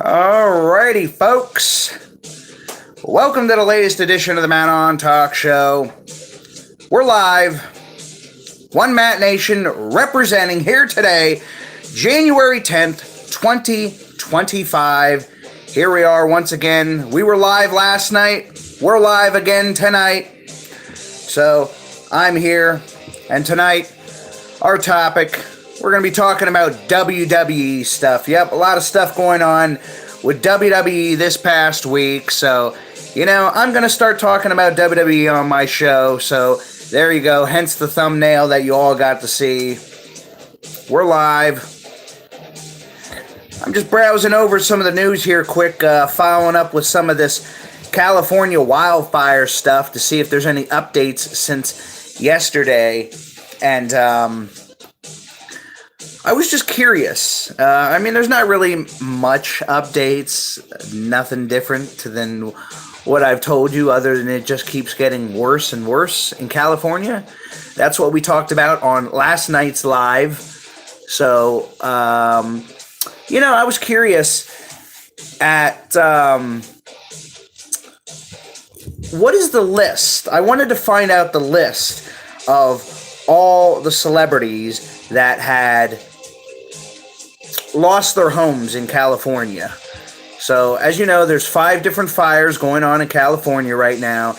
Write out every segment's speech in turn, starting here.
Alrighty, folks. Welcome to the latest edition of the Ahn Talk Show. We're live. One Matt Nation representing here today, January 10th, 2025. Here we are once again. We were live last night. We're live again tonight. So I'm here. And tonight, our topic, we're going to be talking about WWE stuff. Yep, a lot of stuff going on with WWE this past week. So, I'm going to start talking about WWE on my show. So, there you go. Hence the thumbnail that you all got to see. We're live. I'm just browsing over some of the news here quick, following up with some of this California wildfire stuff to see if there's any updates since yesterday. And, I was just curious. There's not really much updates, nothing different than what I've told you, other than it just keeps getting worse and worse in California. That's what we talked about on last night's live. So, I was curious at what is the list? I wanted to find out the list of all the celebrities that had lost their homes in California. So, as you know, there's 5 different fires going on in California right now,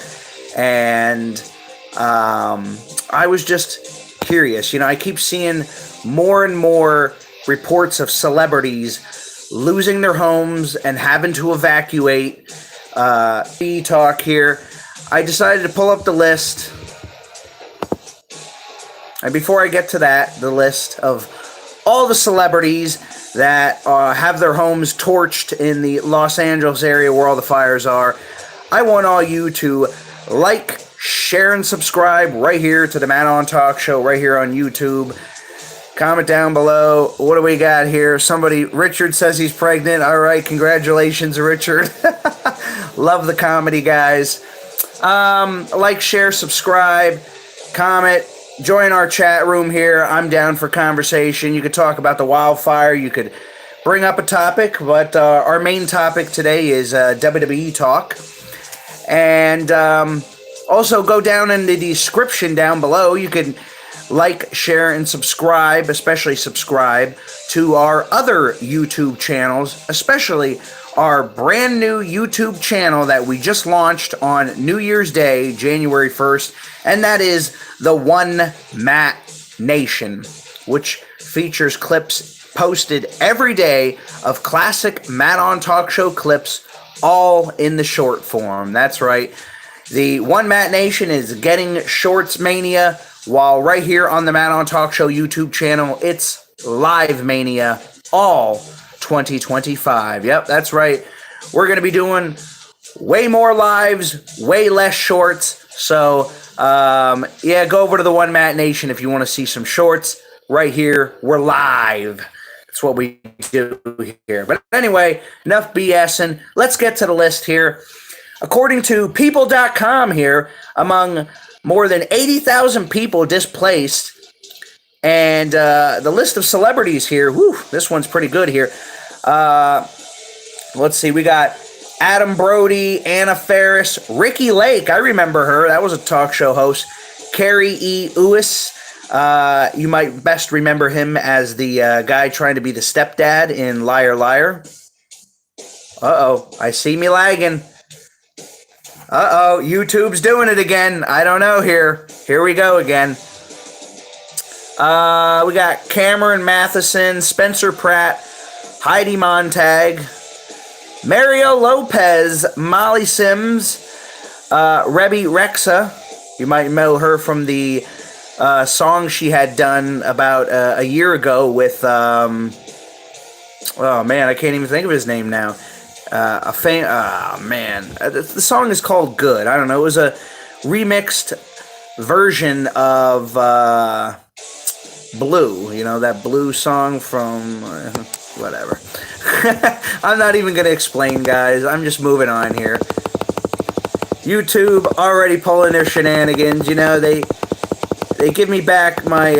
and I was just curious. I keep seeing more and more reports of celebrities losing their homes and having to evacuate. Talk here. I decided to pull up the list. And before I get to that, the list of all the celebrities that have their homes torched in the Los Angeles area where all the fires are, I want all you to like, share, and subscribe right here to the Ahn Talk Show right here on YouTube. Comment down below. What do we got here? Richard says he's pregnant. All right, congratulations, Richard. Love the comedy, guys. Like, share, subscribe, comment. Join our chat room here. I'm down for conversation. You could talk about the wildfire. You could bring up a topic, but our main topic today is WWE talk. And also go down in the description down below. You can like, share, and subscribe, especially subscribe to our other YouTube channels, especially our brand new YouTube channel that we just launched on New Year's Day, January 1st, and that is the One Matt Nation, which features clips posted every day of classic Ahn Talk Show clips, all in the short form. That's right. The One Matt Nation is getting Shorts Mania, while right here on the Ahn Talk Show YouTube channel, it's Live Mania, all 2025. Yep, that's right. We're going to be doing way more lives, way less shorts. So, go over to the One Matt Nation if you want to see some shorts. Right here, we're live. That's what we do here. But anyway, enough BSing. Let's get to the list here. According to People.com here, among more than 80,000 people displaced, and the list of celebrities here, this one's pretty good here. Let's see, we got Adam Brody, Anna Faris, Ricky Lake, I remember her, that was a talk show host. Carrie E. Lewis, you might best remember him as the guy trying to be the stepdad in Liar Liar. Uh-oh, I see me lagging. Uh-oh, YouTube's doing it again. I don't know here. Here we go again. We got Cameron Matheson, Spencer Pratt, Heidi Montag, Mario Lopez, Molly Sims, Rebby Rexa. You might know her from the song she had done about a year ago with, oh man, I can't even think of his name now. The song is called Good. I don't know. It was a remixed version of Blue. That Blue song from whatever. I'm not even going to explain, guys. I'm just moving on here. YouTube already pulling their shenanigans. They give me back my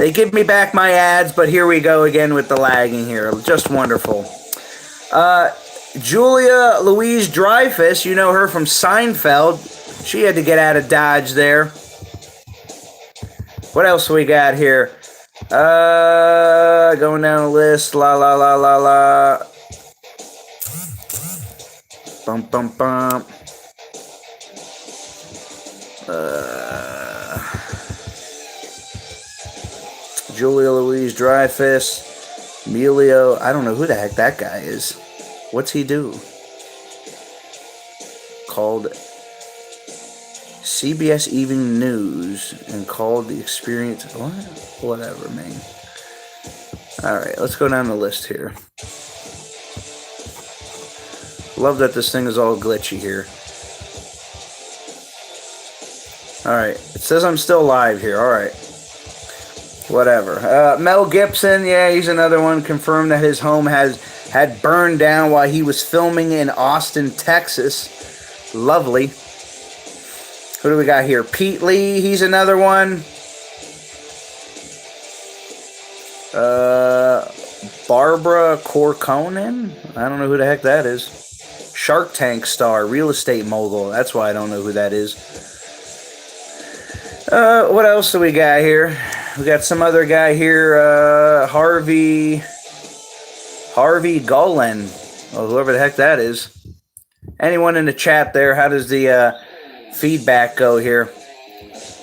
They give me back my ads, but here we go again with the lagging here. Just wonderful. Julia Louis-Dreyfus, you know her from Seinfeld. She had to get out of Dodge there. What else we got here? Going down the list. La la la la la. Bum bum bum. Julia Louis-Dreyfus. Emilio. I don't know who the heck that guy is. What's he do? Called CBS Evening News and called the experience. What? Whatever, man. Alright, let's go down the list here. Love that this thing is all glitchy here. Alright, it says I'm still live here. Alright. Whatever. Mel Gibson, yeah, he's another one. Confirmed that his home had burned down while he was filming in Austin, Texas. Lovely. Who do we got here? Pete Lee, he's another one. Barbara Corcoran? I don't know who the heck that is. Shark Tank star, real estate mogul. That's why I don't know who that is. What else do we got here? We got some other guy here, Harvey Golan. Well, whoever the heck that is. Anyone in the chat there, how does the feedback go here?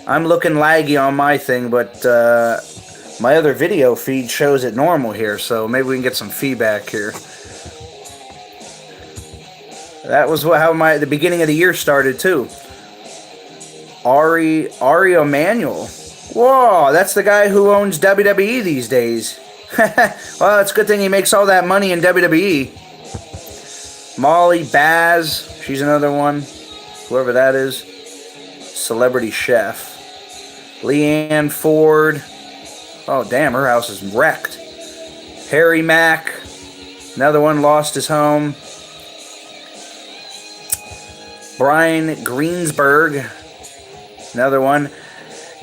I'm looking laggy on my thing, but my other video feed shows it normal here, so maybe we can get some feedback here. That was how the beginning of the year started too. Ari Emanuel. Whoa, that's the guy who owns WWE these days. Well, it's a good thing he makes all that money in WWE. Molly Baz, she's another one. Whoever that is. Celebrity chef. Leanne Ford. Oh, damn, her house is wrecked. Harry Mack. Another one lost his home. Brian Greensburg. Another one.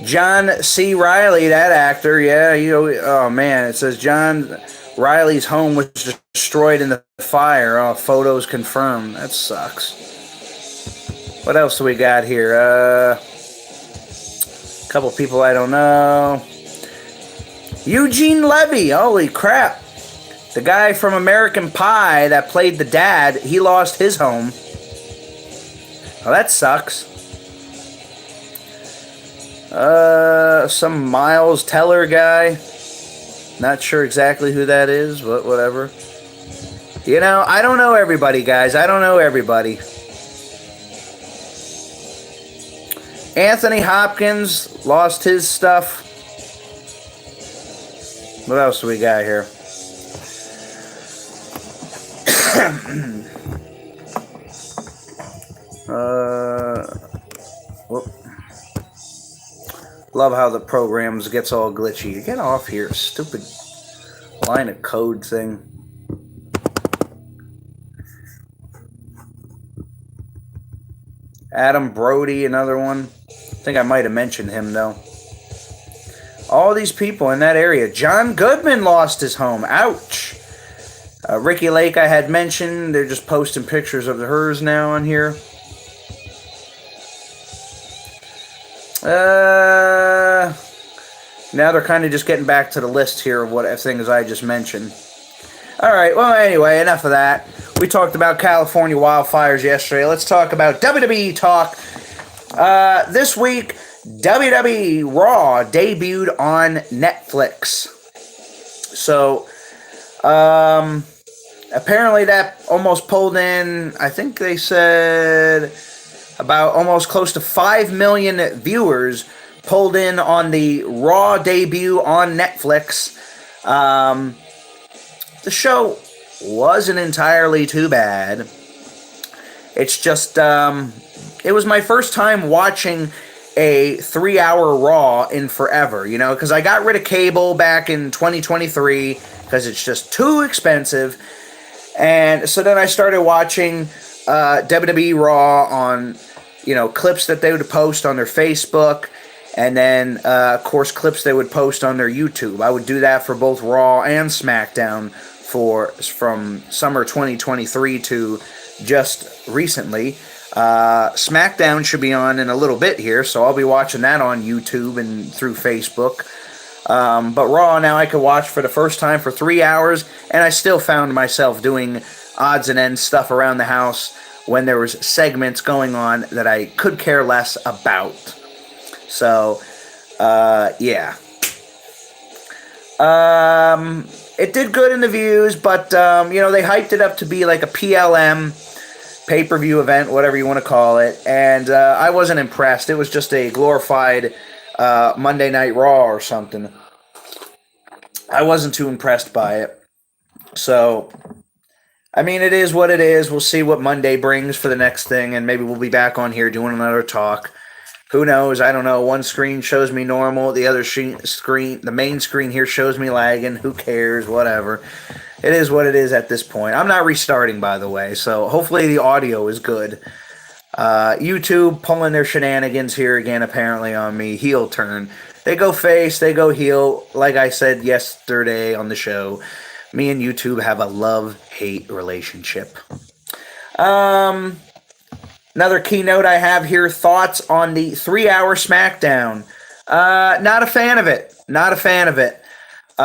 John C. Reilly, that actor, yeah. Oh, man, it says John Riley's home was destroyed in the fire. Oh, photos confirmed. That sucks. What else do we got here? A couple people I don't know. Eugene Levy. Holy crap. The guy from American Pie that played the dad, he lost his home. Well, that sucks. Some Miles Teller guy. Not sure exactly who that is, but whatever. You know, I don't know everybody, guys. I don't know everybody. Anthony Hopkins lost his stuff. What else do we got here? Whoop. Love how the programs gets all glitchy. Get off here, stupid line of code thing. Adam Brody, another one. I think I might have mentioned him, though. All these people in that area. John Goodman lost his home. Ouch. Ricky Lake, I had mentioned. They're just posting pictures of hers now on here. Now they're kind of just getting back to the list here of what things I just mentioned. Alright, well, anyway, enough of that. We talked about California wildfires yesterday. Let's talk about WWE talk. This week, WWE Raw debuted on Netflix. So, apparently that almost pulled in, I think they said, about almost close to 5 million viewers pulled in on the Raw debut on Netflix. The show wasn't entirely too bad. It's just, it was my first time watching a 3-hour Raw in forever, you know, because I got rid of cable back in 2023 because it's just too expensive. And so then I started watching WWE Raw on, you know, clips that they would post on their Facebook. and then, of course, clips they would post on their YouTube. I would do that for both Raw and SmackDown from summer 2023 to just recently. SmackDown should be on in a little bit here, so I'll be watching that on YouTube and through Facebook. But Raw now I could watch for the first time for 3 hours, and I still found myself doing odds and ends stuff around the house when there was segments going on that I could care less about. So, yeah. It did good in the views, but, they hyped it up to be like a PLM, pay-per-view event, whatever you want to call it, and I wasn't impressed. It was just a glorified Monday Night Raw or something. I wasn't too impressed by it. So, I mean, it is what it is. We'll see what Monday brings for the next thing, and maybe we'll be back on here doing another talk. Who knows? I don't know. One screen shows me normal. The other screen, the main screen here shows me lagging. Who cares? Whatever. It is what it is at this point. I'm not restarting, by the way, so hopefully the audio is good. YouTube pulling their shenanigans here again, apparently, on me. Heel turn. They go face, they go heel. Like I said yesterday on the show, me and YouTube have a love-hate relationship. Another keynote I have here, thoughts on the 3-hour SmackDown. Not a fan of it. Not a fan of it. 2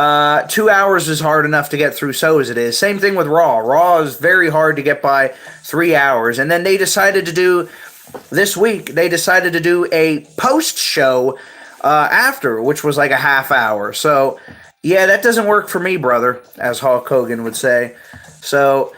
hours is hard enough to get through, so as it is. Same thing with Raw. Raw is very hard to get by 3 hours. And then they decided to do, this week, they decided to do a post-show after, which was like a half hour. So, yeah, that doesn't work for me, brother, as Hulk Hogan would say. So,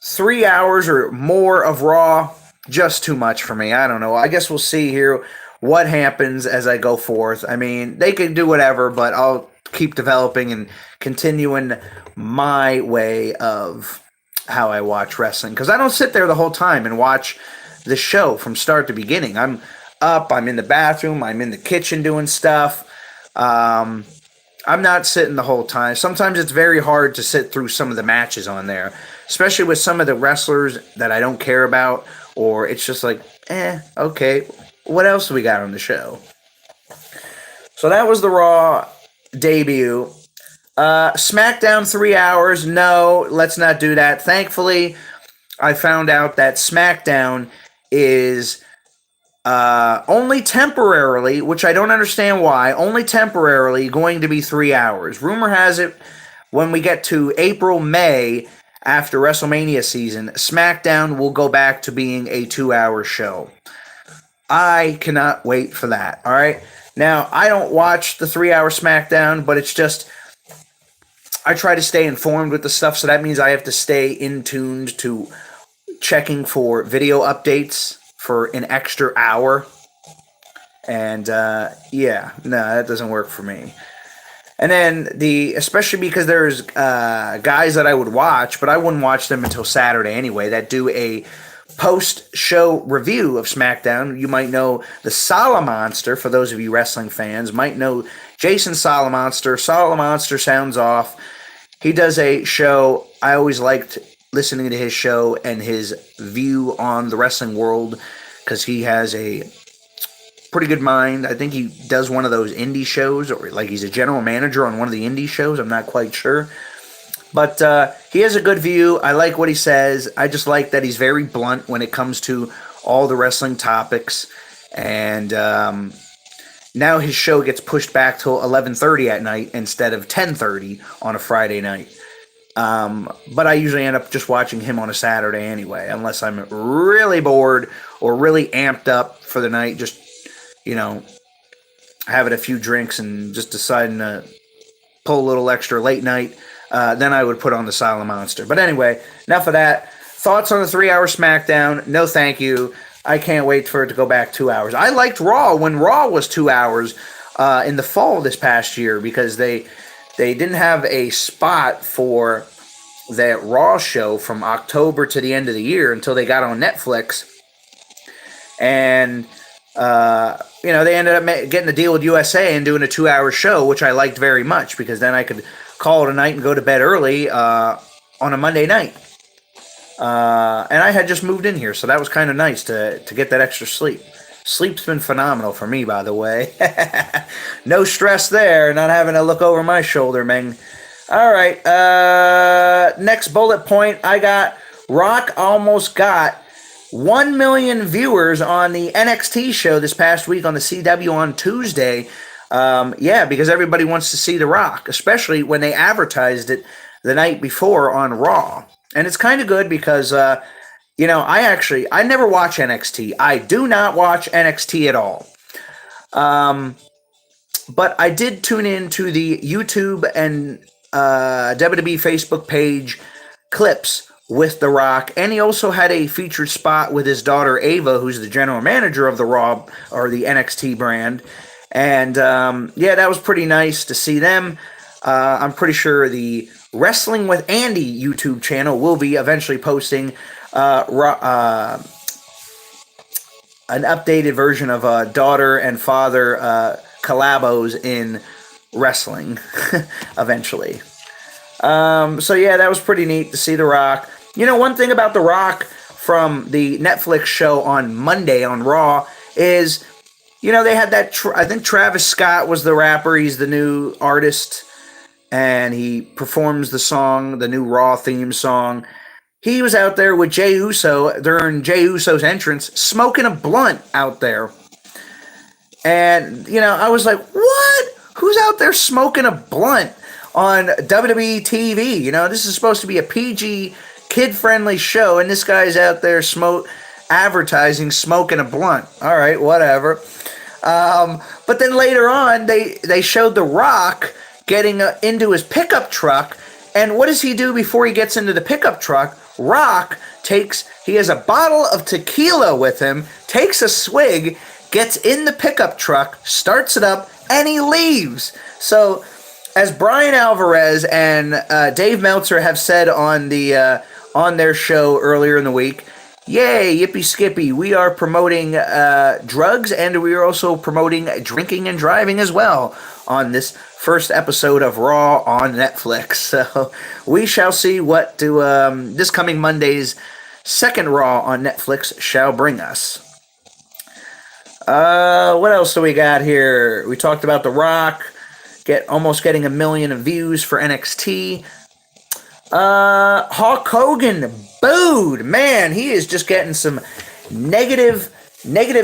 3 hours or more of Raw, just too much for me. I don't know. I guess we'll see here what happens as I go forth. I mean, they can do whatever, but I'll keep developing and continuing my way of how I watch wrestling. Because I don't sit there the whole time and watch the show from start to beginning. I'm up, I'm in the bathroom, I'm in the kitchen doing stuff. I'm not sitting the whole time. Sometimes it's very hard to sit through some of the matches on there, especially with some of the wrestlers that I don't care about, or it's just like, okay, what else do we got on the show? So that was the Raw debut. SmackDown 3 hours. No, let's not do that. Thankfully, I found out that SmackDown is only temporarily, which I don't understand why, only temporarily going to be 3 hours. Rumor has it when we get to April, May, after WrestleMania season, SmackDown will go back to being a 2-hour show. I cannot wait for that, all right? Now, I don't watch the 3-hour SmackDown, but it's just, I try to stay informed with the stuff, so that means I have to stay in tuned to checking for video updates for an extra hour. And, yeah, no, that doesn't work for me. And then, especially because there's guys that I would watch, but I wouldn't watch them until Saturday anyway, that do a post-show review of SmackDown. You might know the Salamonster, for those of you wrestling fans, might know Jason Salamonster. Salamonster sounds off. He does a show. I always liked listening to his show and his view on the wrestling world because he has a pretty good mind. I think he does one of those indie shows, or like he's a general manager on one of the indie shows. I'm not quite sure. But he has a good view. I like what he says. I just like that he's very blunt when it comes to all the wrestling topics. And now his show gets pushed back till 11:30 at night instead of 10:30 on a Friday night. But I usually end up just watching him on a Saturday anyway, unless I'm really bored or really amped up for the night, just, having a few drinks and just deciding to pull a little extra late night. Then I would put on the Silent Monster. But anyway, enough of that. Thoughts on the 3-hour SmackDown? No, thank you. I can't wait for it to go back 2 hours. I liked Raw when Raw was 2 hours in the fall this past year because they didn't have a spot for that Raw show from October to the end of the year until they got on Netflix. And, they ended up getting a deal with USA and doing a 2-hour show, which I liked very much because then I could call it a night and go to bed early on a Monday night. And I had just moved in here, so that was kind of nice to get that extra sleep. Sleep's been phenomenal for me, by the way. No stress there, not having to look over my shoulder, man. All right, next bullet point, I got Rock almost got 1 million viewers on the NXT show this past week on the CW on Tuesday. Yeah, because everybody wants to see The Rock, especially when they advertised it the night before on Raw. And it's kind of good because, I never watch NXT. I do not watch NXT at all. But I did tune in to the YouTube and WWE Facebook page clips with The Rock, and he also had a featured spot with his daughter Ava, who's the general manager of the Raw or the NXT brand. And that was pretty nice to see them. I'm pretty sure the Wrestling with Andy YouTube channel will be eventually posting an updated version of daughter and father collabos in wrestling eventually. That was pretty neat to see The Rock. One thing about The Rock from the Netflix show on Monday on Raw is, they had that, I think Travis Scott was the rapper, he's the new artist, and he performs the song, the new Raw theme song. He was out there with Jey Uso during Jey Uso's entrance, smoking a blunt out there. And, I was like, what? Who's out there smoking a blunt on WWE TV? This is supposed to be a PG, kid-friendly show, and this guy's out there advertising smoking a blunt. All right, whatever. But then later on, they showed The Rock getting into his pickup truck, and what does he do before he gets into the pickup truck? Rock he has a bottle of tequila with him, takes a swig, gets in the pickup truck, starts it up, and he leaves. So, as Brian Alvarez and Dave Meltzer have said on their show earlier in the week, yay, yippee skippy, we are promoting drugs, and we are also promoting drinking and driving as well on this first episode of Raw on Netflix. So we shall see what this coming Monday's second Raw on Netflix shall bring us. What else do we got here? We talked about The Rock almost getting 1 million views for NXT. Hulk Hogan booed. Man, he is just getting some negative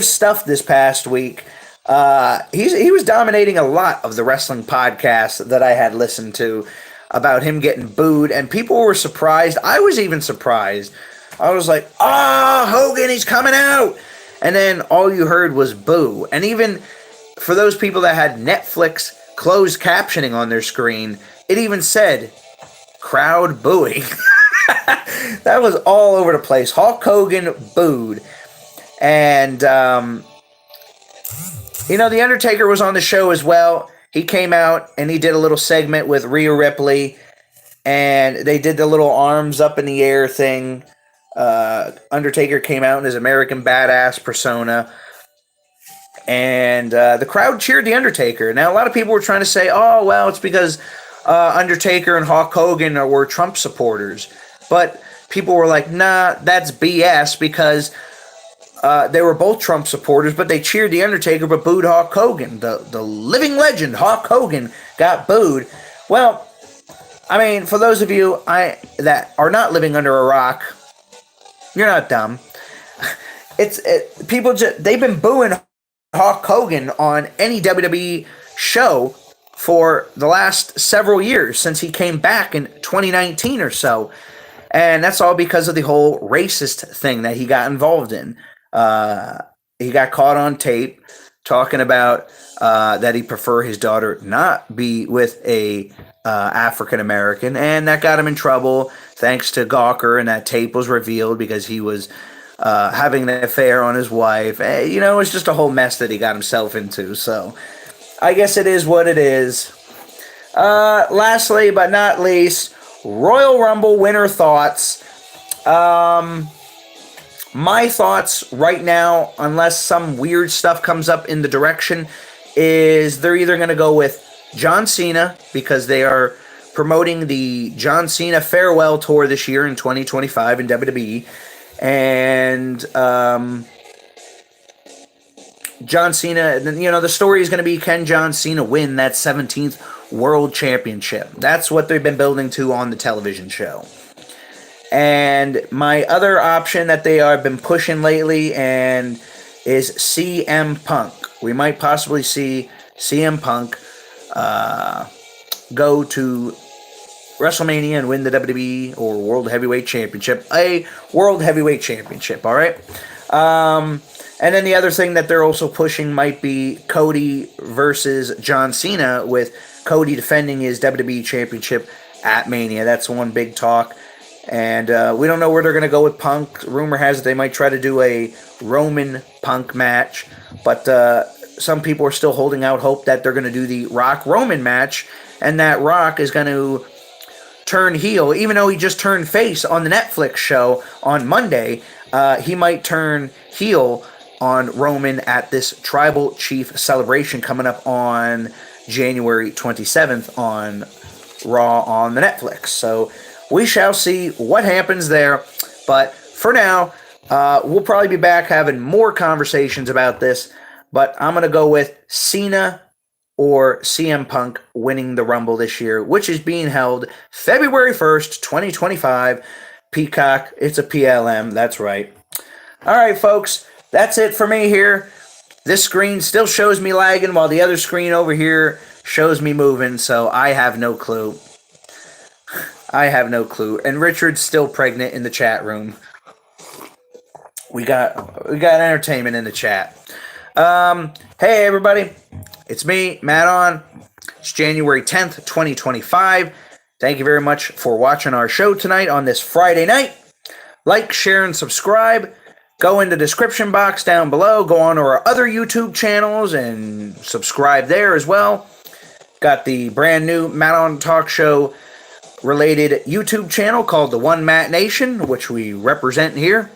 stuff this past week. He was dominating a lot of the wrestling podcasts that I had listened to about him getting booed, and people were surprised. I was even surprised. I was like, Hogan, he's coming out. And then all you heard was boo. And even for those people that had Netflix closed captioning on their screen, it even said crowd booing. That was all over the place. Hulk Hogan booed. And, The Undertaker was on the show as well. He came out and he did a little segment with Rhea Ripley. And they did the little arms up in the air thing. Undertaker came out in his American Badass persona. And the crowd cheered The Undertaker. Now, a lot of people were trying to say, oh, well, it's because Undertaker and Hulk Hogan were Trump supporters. But people were like, nah, that's BS because they were both Trump supporters, but they cheered The Undertaker but booed Hulk Hogan. The living legend, Hulk Hogan, got booed. Well, I mean, for those of you that are not living under a rock, you're not dumb. They've been booing Hulk Hogan on any WWE show for the last several years since he came back in 2019 or so. And that's all because of the whole racist thing that he got involved in. He got caught on tape talking about that he prefer his daughter not be with a African American, and that got him in trouble thanks to Gawker, and that tape was revealed because he was having an affair on his wife. It's just a whole mess that he got himself into. So I guess it is what it is. Lastly, but not least, Royal Rumble winner thoughts. My thoughts right now, unless some weird stuff comes up in the direction, is they're either going to go with John Cena because they are promoting the John Cena farewell tour this year in 2025 in WWE. And John Cena, the story is going to be, can John Cena win that 17th World Championship? That's what they've been building to on the television show. And my other option that they have been pushing lately and is CM Punk. We might possibly see CM Punk go to WrestleMania and win the WWE or World Heavyweight Championship. A World Heavyweight Championship, all right? And then the other thing that they're also pushing might be Cody versus John Cena, with Cody defending his WWE Championship at Mania. That's one big talk. And we don't know where they're going to go with Punk. Rumor has it they might try to do a Roman Punk match. But some people are still holding out hope that they're going to do the Rock Roman match. And that Rock is going to turn heel. Even though he just turned face on the Netflix show on Monday, he might turn heel on Roman at this Tribal Chief celebration coming up on January 27th on Raw on the Netflix. So we shall see what happens there. But for now, we'll probably be back having more conversations about this. But I'm going to go with Cena or CM Punk winning the Rumble this year, which is being held February 1st, 2025. Peacock, it's a PLM, that's right. All right, folks, that's it for me here. This screen still shows me lagging while the other screen over here shows me moving, so I have no clue. And Richard's still pregnant in the chat room. We got entertainment in the chat. Hey everybody, it's me, Matt On. It's January 10th, 2025. Thank you very much for watching our show tonight on this Friday night. Like, share, and subscribe. Go in the description box down below. Go on to our other YouTube channels and subscribe there as well. Got the brand new Ahn Talk Show related YouTube channel called the One Matt Nation, which we represent here.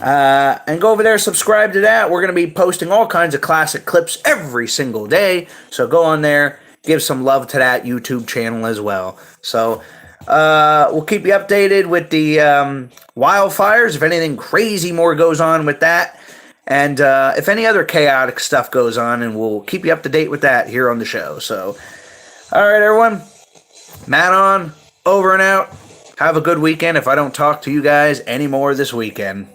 And go over there, subscribe to that. We're going to be posting all kinds of classic clips every single day. So go on there, give some love to that YouTube channel as well. So we'll keep you updated with the wildfires, if anything crazy more goes on with that. And if any other chaotic stuff goes on, and we'll keep you up to date with that here on the show. So, all right, everyone. Matt On, over and out. Have a good weekend if I don't talk to you guys anymore this weekend.